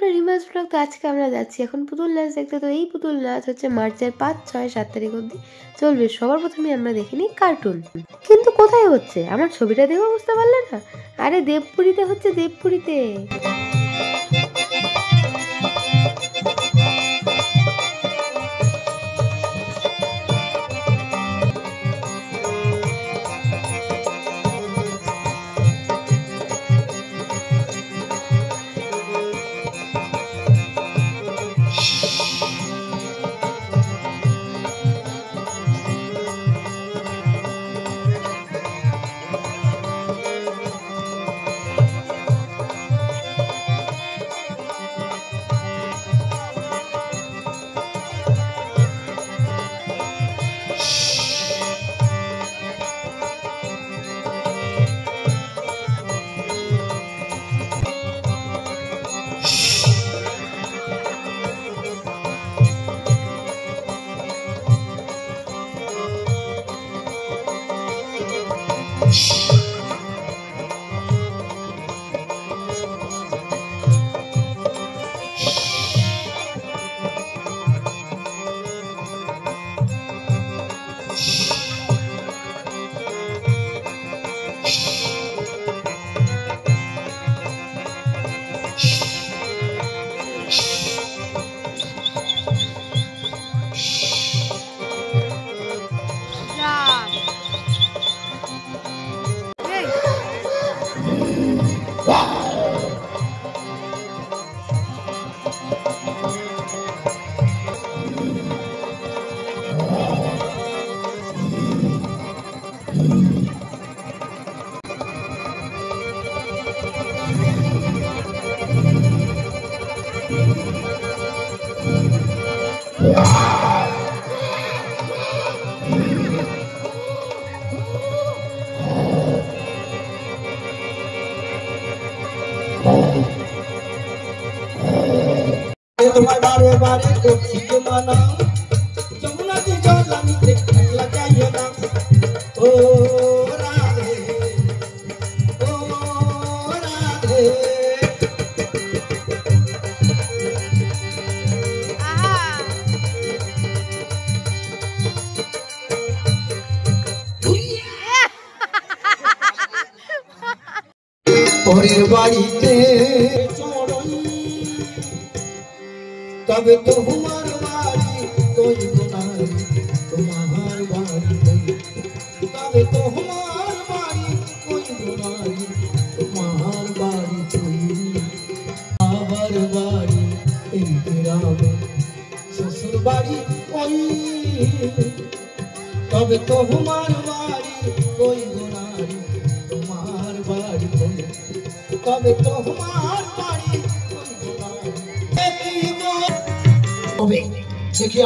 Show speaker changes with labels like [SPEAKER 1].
[SPEAKER 1] আপনার রিমাস ব্লগ। তো আজকে আমরা যাচ্ছি এখন পুতুল নাচ দেখতে। তো এই পুতুল নাচ হচ্ছে মার্চের 5, 6, 7 তারিখ অবধি চলবে। সবার প্রথমে আমরা দেখে নিই কার্টুন। কিন্তু কোথায় হচ্ছে? আমার ছবিটা দেখেও বুঝতে পারলে না? আরে দেবপুরীতে হচ্ছে, দেবপুরীতে।
[SPEAKER 2] তোমার বারে বারে করছি জমানা যমুনা দি জলানিতে একলা যাইও না ও রাধে ও রাধে পরের বাড়িতে তবে তোমার বাড়ি কই গোনারি তোমার বাড়ি কই তবে তোমার বাড়ি কই গোনারি তোমার বাড়ি কই আমার বাড়ি এই গ্রামে শ্বশুর বাড়ি কই তবে তোমার বাড়ি কই গোনারি তোমার বাড়ি কই তবে তোমার বাড়ি কই গোনারি হবে দেখি